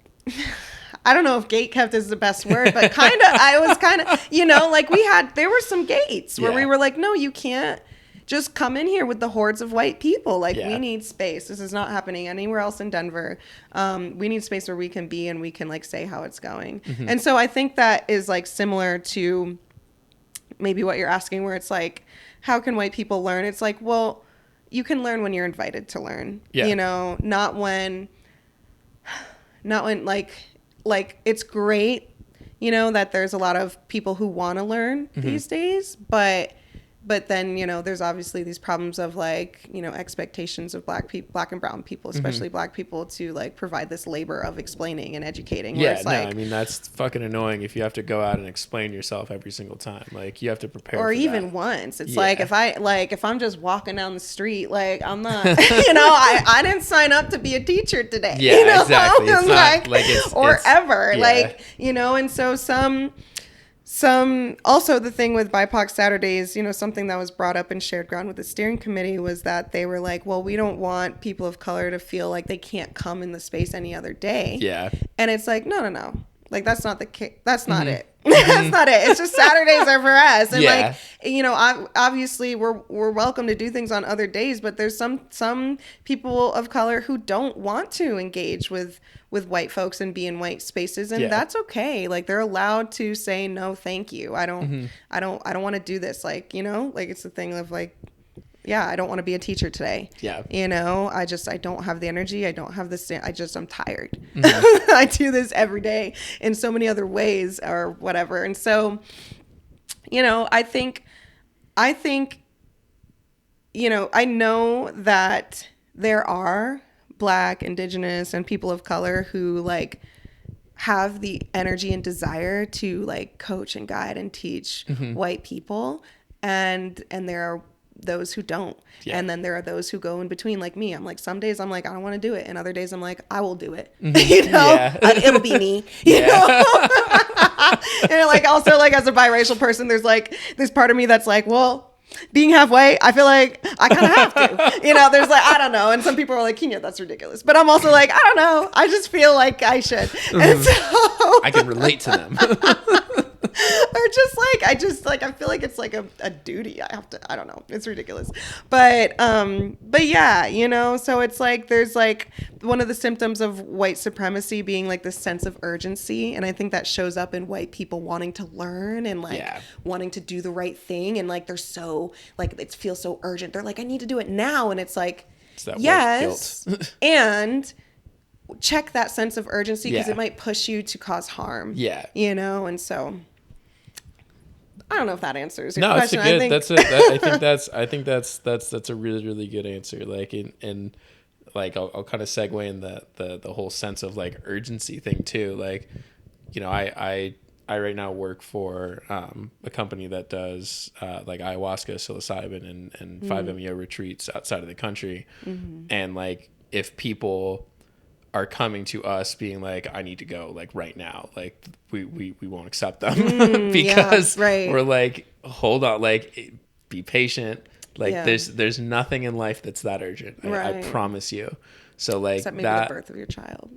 I don't know if gate kept is the best word, but I was kind of, you know, like, there were some gates where we were like, no, you can't just come in here with the hordes of white people. Like, we need space. This is not happening anywhere else in Denver. We need space where we can be and we can, like, say how it's going. And so I think that is, like, similar to maybe what you're asking, where it's like, how can white people learn? It's like, well, you can learn when you're invited to learn, you know, not when like it's great, you know, that there's a lot of people who want to learn these days, but but then, you know, there's obviously these problems of like, you know, expectations of black and brown people, especially black people, to like provide this labor of explaining and educating. Where it's like, I mean, that's fucking annoying if you have to go out and explain yourself every single time. Like, you have to prepare or for even that. once. It's like, if I'm just walking down the street, like, I'm not, you know, I didn't sign up to be a teacher today. Yeah, you know? exactly. It's like, not like it's ever. Yeah. Like, you know, and so some also the thing with BIPOC Saturdays, you know, something that was brought up and shared ground with the steering committee was that they were like, well, we don't want people of color to feel like they can't come in the space any other day. Yeah. And it's like, no. Like, that's not the case. That's not it. That's not it. It's just Saturdays are for us. And like, you know, obviously we're welcome to do things on other days, but there's some people of color who don't want to engage with white folks and be in white spaces, and that's okay. Like, they're allowed to say no, thank you. I don't want to do this. Like, you know, like, it's the thing of like, yeah, I don't want to be a teacher today. Yeah. You know, I don't have the energy. I don't have I'm tired. I do this every day in so many other ways or whatever. And so, you know, I think, you know, I know that there are Black, Indigenous, and people of color who like have the energy and desire to like coach and guide and teach white people. And there are those who don't. And then there are those who go in between, like me. I'm like, some days I'm like, I don't want to do it, and other days I'm like, I will do it. You know, it'll be me. You know, and like also like as a biracial person, there's part of me that's like, well, being halfway, I feel like I kind of have to. You know, there's like, I don't know. And some people are like, Kēnya, that's ridiculous. But I'm also like, I don't know. I just feel like I should. And so I can relate to them. or just like I feel like it's like a duty. I have to, I don't know. It's ridiculous. But yeah, you know, so it's like there's like one of the symptoms of white supremacy being like this sense of urgency. And I think that shows up in white people wanting to learn and like wanting to do the right thing. And like they're so like it feels so urgent. They're like, I need to do it now. And it's like, it's that yes. And check that sense of urgency because it might push you to cause harm. Yeah. You know, and so I don't know if that answers your question. No, it's a good. I think that's a really, really good answer. Like and like I'll kind of segue in the whole sense of like urgency thing too. Like, you know, I right now work for a company that does like ayahuasca, psilocybin, and 5-MeO retreats outside of the country, and like if people are coming to us being like, I need to go like right now, like we won't accept them because we're like, hold on, like be patient, like there's nothing in life that's that urgent. I promise you. So like except maybe the birth of your child.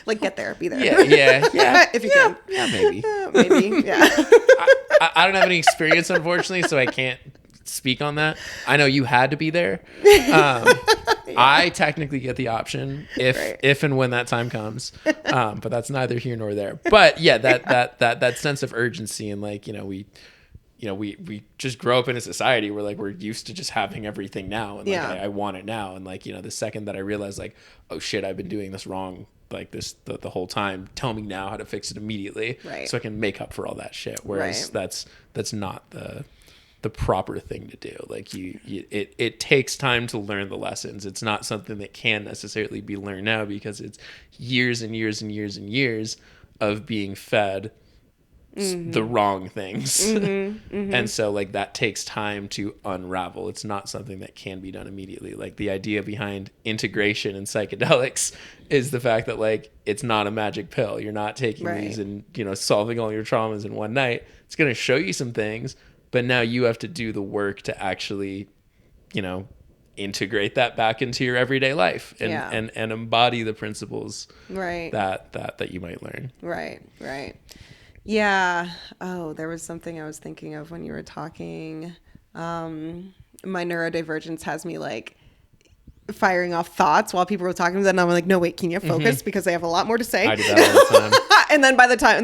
Like get there, be there. Yeah. If you can. Yeah, maybe. Maybe. Yeah. I don't have any experience, unfortunately, so I can't speak on that. I know you had to be there. I technically get the option if and when that time comes, but that's neither here nor there. But yeah, that sense of urgency and like, you know, we just grow up in a society where like we're used to just having everything now, and like I want it now, and like, you know, the second that I realize like, oh shit, I've been doing this wrong like this the whole time, tell me now how to fix it immediately, so I can make up for all that shit. Whereas that's not the proper thing to do. Like it takes time to learn the lessons. It's not something that can necessarily be learned now because it's years and years and years and years of being fed the wrong things. And so like that takes time to unravel. It's not something that can be done immediately. Like the idea behind integration and psychedelics is the fact that like it's not a magic pill. You're not taking these and, you know, solving all your traumas in one night. It's going to show you some things, but now you have to do the work to actually, you know, integrate that back into your everyday life and embody the principles that you might learn. Right. Yeah. Oh, there was something I was thinking of when you were talking. My neurodivergence has me like firing off thoughts while people were talking. Then I'm like, no, wait, Kēnya, focus because they have a lot more to say. I do that all the time. And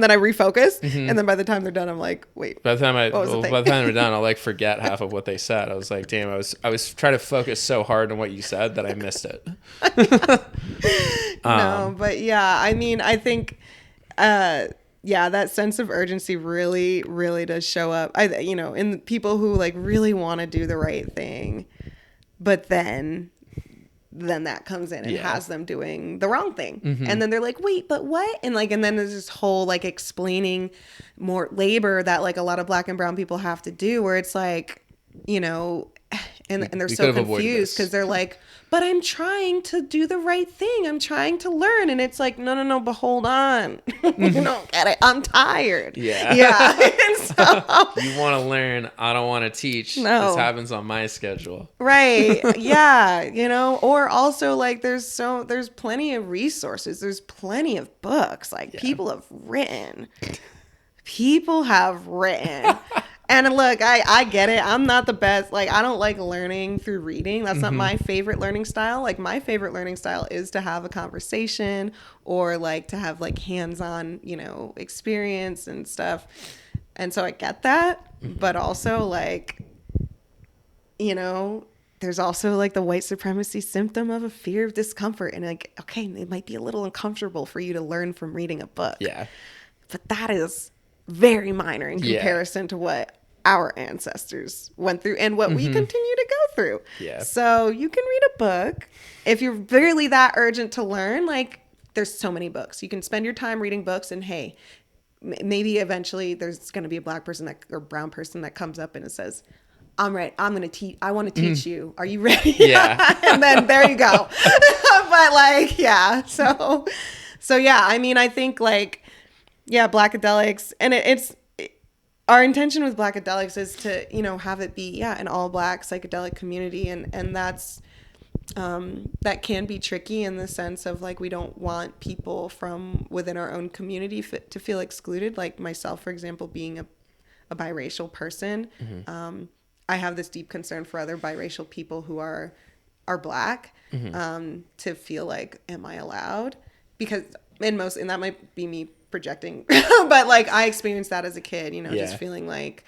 then I refocus. And then by the time they're done, I'm like, wait. By the time they're done, I'll like forget half of what they said. I was like, damn, I was trying to focus so hard on what you said that I missed it. No, but yeah, I mean, I think yeah, that sense of urgency really, really does show up. In the people who like really want to do the right thing, but then that comes in and has them doing the wrong thing. And then they're like, wait, but what? And then there's this whole like explaining more labor that like a lot of Black and brown people have to do, where it's like, and they're so confused because they're like, but I'm trying to do the right thing. I'm trying to learn. And it's like, no, but hold on. You don't get it. I'm tired. Yeah. And so, you want to learn. I don't want to teach. No. This happens on my schedule. Right. Yeah. Or also like there's plenty of resources. There's plenty of books. Like people have written. And look, I get it. I'm not the best. Like, I don't like learning through reading. That's not my favorite learning style. Like, my favorite learning style is to have a conversation or like to have like hands-on, experience and stuff. And so I get that. But also like, there's also like the white supremacy symptom of a fear of discomfort. And like, okay, it might be a little uncomfortable for you to learn from reading a book. Yeah. But that is very minor in comparison to what our ancestors went through and what we continue to go through. Yeah. So you can read a book. If you're really that urgent to learn, like there's so many books. You can spend your time reading books and hey, maybe eventually there's going to be a Black person or brown person that comes up and it says, I'm ready. I'm going to teach. I want to teach you. Are you ready? Yeah. And then there you go. But like, yeah. So yeah, I mean, I think like, yeah, Blackadelics, and it's our intention with Blackadelics is to have it be an all Black psychedelic community, and that's that can be tricky in the sense of like we don't want people from within our own community to feel excluded. Like myself, for example, being a biracial person, I have this deep concern for other biracial people who are Black to feel like, am I allowed? Because and that might be me projecting, but like I experienced that as a kid, just feeling like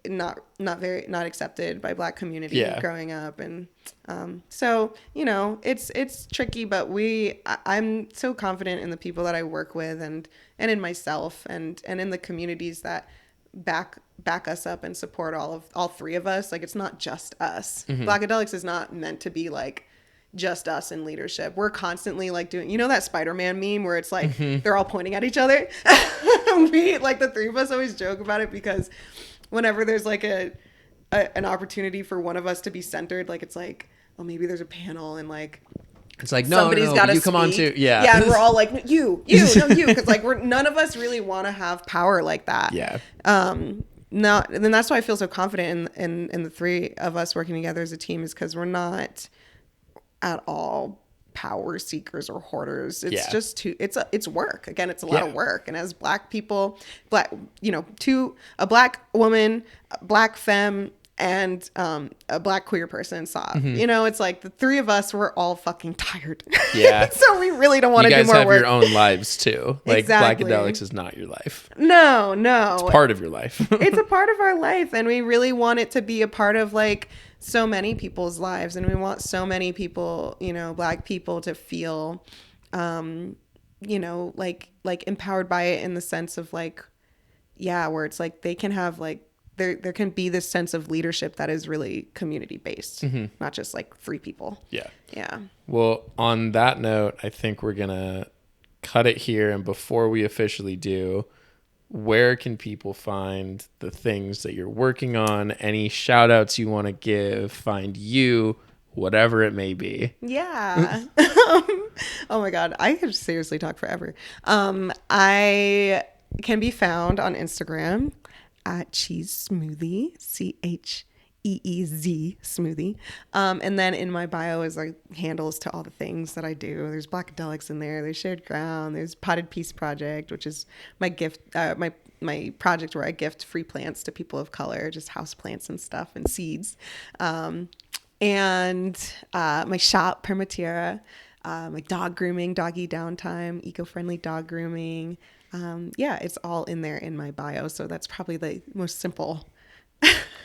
not accepted by Black community growing up, and so it's tricky, but I'm so confident in the people that I work with and in myself and in the communities that back us up and support all three of us. Like it's not just us. Blackadelics is not meant to be like just us in leadership. We're constantly like doing, that Spider-Man meme where it's like they're all pointing at each other. We like the three of us always joke about it because whenever there's like an opportunity for one of us to be centered, like it's like, oh, maybe there's a panel and like it's like somebody's got to you come on too. Yeah, and we're all like you because like none of us really want to have power like that. No, and then that's why I feel so confident in the three of us working together as a team, is because we're not at all power seekers or hoarders. It's just it's work. Again, it's a lot of work. And as Black people, a Black woman, a Black femme, and a Black queer person saw, it's like the three of us were all fucking tired. Yeah. So we really don't want to do more work. You guys have your own lives too. Like exactly. Blackadelics is not your life. No. It's part of your life. It's a part of our life, and we really want it to be a part of like so many people's lives, and we want so many people, Black people to feel like empowered by it in the sense of like, where it's like they can have like there can be this sense of leadership that is really community based, not just like three people. Yeah. Well, on that note, I think we're gonna cut it here, and before we officially do, where can people find the things that you're working on? Any shout outs you want to give, find you, whatever it may be? Yeah. Oh my God. I could seriously talk forever. I can be found on Instagram at Cheese Smoothie, CHEEZ Smoothie. And then in my bio is like handles to all the things that I do. There's Blackadelics in there. There's Shared Ground. There's Potted Peace Project, which is my gift, my project where I gift free plants to people of color, just house plants and stuff and seeds. And my shop, Permatera, my dog grooming, doggy downtime, eco-friendly dog grooming. It's all in there in my bio. So that's probably the most simple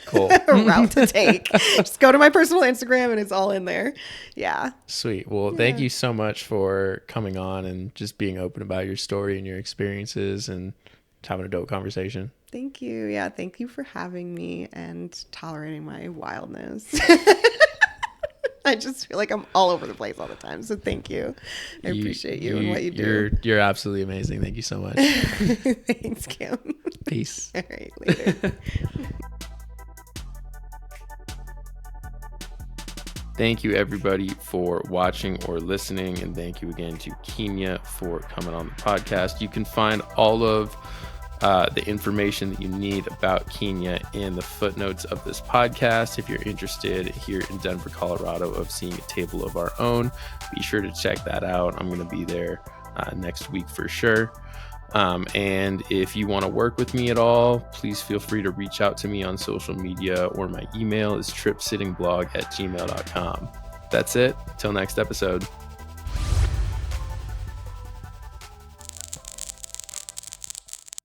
Cool. route to take. Just go to my personal Instagram and it's all in there. Yeah. Sweet. Well, thank you so much for coming on and just being open about your story and your experiences and having a dope conversation. Thank you. Yeah. Thank you for having me and tolerating my wildness. I just feel like I'm all over the place all the time. So thank you. I appreciate you and what you do. You're absolutely amazing. Thank you so much. Thanks, Kim. Peace. All right. Later. Thank you, everybody, for watching or listening. And thank you again to Kēnya for coming on the podcast. You can find all of the information that you need about Kēnya in the footnotes of this podcast. If you're interested here in Denver, Colorado, of seeing a table of our own, be sure to check that out. I'm going to be there next week for sure. And if you want to work with me at all, please feel free to reach out to me on social media, or my email is tripsittingblog@gmail.com. That's it. Till next episode.